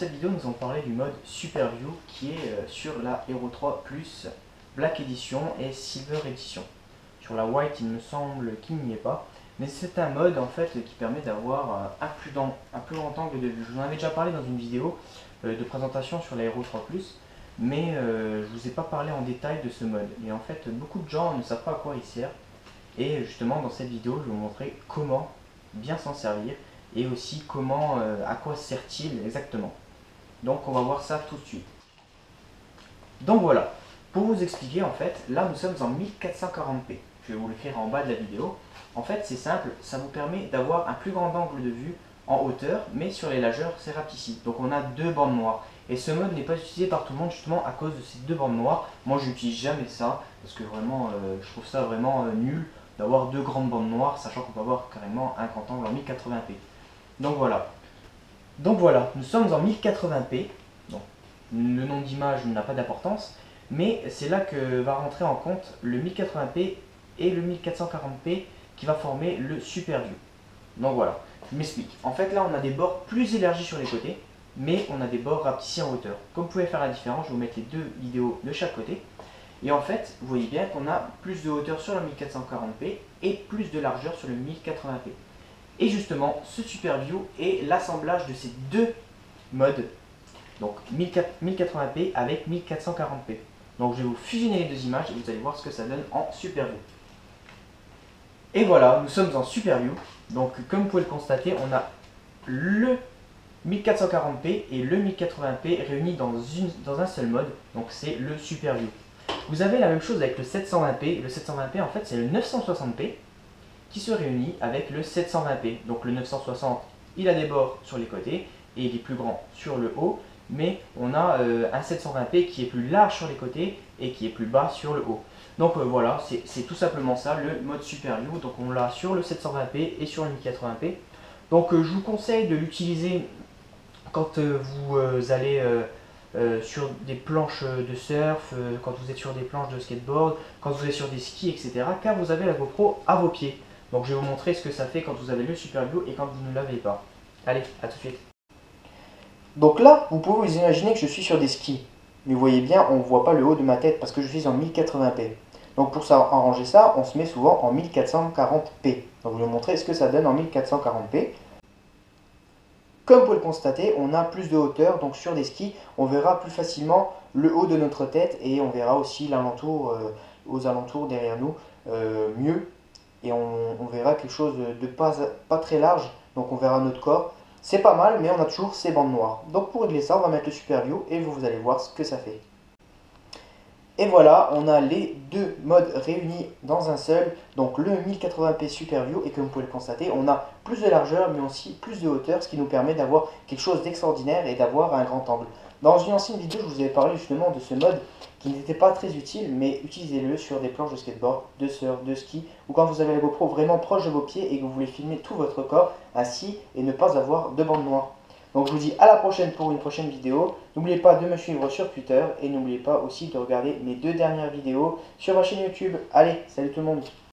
cette vidéo, nous allons parler du mode Super View qui est sur la Hero 3 Plus Black Edition et Silver Edition. Sur la White, il me semble qu'il n'y est pas, mais c'est un mode en fait qui permet d'avoir un plus grand angle de vue. Je vous en avais déjà parlé dans une vidéo de présentation sur la Hero 3 Plus, mais je vous ai pas parlé en détail de ce mode. Et en fait, beaucoup de gens ne savent pas à quoi il sert. Et justement, dans cette vidéo, je vais vous montrer comment bien s'en servir et aussi comment, à quoi sert-il exactement. Donc on va voir ça tout de suite. Donc voilà, pour vous expliquer en fait, là nous sommes en 1440p. Je vais vous l'écrire en bas de la vidéo. En fait c'est simple, ça vous permet d'avoir un plus grand angle de vue en hauteur, mais sur les largeurs c'est rapetissime. Donc on a deux bandes noires. Et ce mode n'est pas utilisé par tout le monde justement à cause de ces deux bandes noires. Moi je n'utilise jamais ça, parce que vraiment je trouve ça vraiment nul d'avoir deux grandes bandes noires, sachant qu'on peut avoir carrément un grand angle en 1080p. Donc voilà, nous sommes en 1080p, donc le nom d'image n'a pas d'importance, mais c'est là que va rentrer en compte le 1080p et le 1440p qui va former le Super View. Donc voilà, je m'explique. En fait là on a des bords plus élargis sur les côtés, mais on a des bords rapetissés en hauteur. Comme vous pouvez faire la différence, je vais vous mettre les deux vidéos de chaque côté. Et en fait, vous voyez bien qu'on a plus de hauteur sur le 1440p et plus de largeur sur le 1080p. Et justement, ce Super View est l'assemblage de ces deux modes, donc 1080p avec 1440p. Donc je vais vous fusionner les deux images et vous allez voir ce que ça donne en Super View. Et voilà, nous sommes en Super View. Donc comme vous pouvez le constater, on a le 1440p et le 1080p réunis dans un seul mode. Donc c'est le Super View. Vous avez la même chose avec le 720p. Le 720p en fait c'est le 960p qui se réunit avec le 720p. Donc le 960, il a des bords sur les côtés et il est plus grand sur le haut, mais on a un 720p qui est plus large sur les côtés et qui est plus bas sur le haut. Donc voilà, c'est tout simplement ça, le mode Super View. Donc on l'a sur le 720p et sur le 1080p. Donc je vous conseille de l'utiliser quand vous allez sur des planches de surf, quand vous êtes sur des planches de skateboard, quand vous êtes sur des skis, etc. car vous avez la GoPro à vos pieds. Donc je vais vous montrer ce que ça fait quand vous avez le Super View et quand vous ne l'avez pas. Allez, à tout de suite. Donc là, vous pouvez vous imaginer que je suis sur des skis. Mais vous voyez bien, on ne voit pas le haut de ma tête parce que je suis en 1080p. Donc pour arranger ça, on se met souvent en 1440p. Donc je vais vous montrer ce que ça donne en 1440p. Comme vous pouvez le constater, on a plus de hauteur, donc sur des skis, on verra plus facilement le haut de notre tête et on verra aussi l'alentour, aux alentours derrière nous, mieux. Et on verra quelque chose de pas très large, donc on verra notre corps. C'est pas mal, mais on a toujours ces bandes noires. Donc pour régler ça, on va mettre le Super View et vous allez voir ce que ça fait. Et voilà, on a les deux modes réunis dans un seul, donc le 1080p Super View, et comme vous pouvez le constater, on a plus de largeur mais aussi plus de hauteur, ce qui nous permet d'avoir quelque chose d'extraordinaire et d'avoir un grand angle. Dans une ancienne vidéo, je vous avais parlé justement de ce mode qui n'était pas très utile, mais utilisez-le sur des planches de skateboard, de surf, de ski, ou quand vous avez la GoPro vraiment proche de vos pieds et que vous voulez filmer tout votre corps ainsi et ne pas avoir de bande noire. Donc je vous dis à la prochaine pour une prochaine vidéo. N'oubliez pas de me suivre sur Twitter et n'oubliez pas aussi de regarder mes deux dernières vidéos sur ma chaîne YouTube. Allez, salut tout le monde!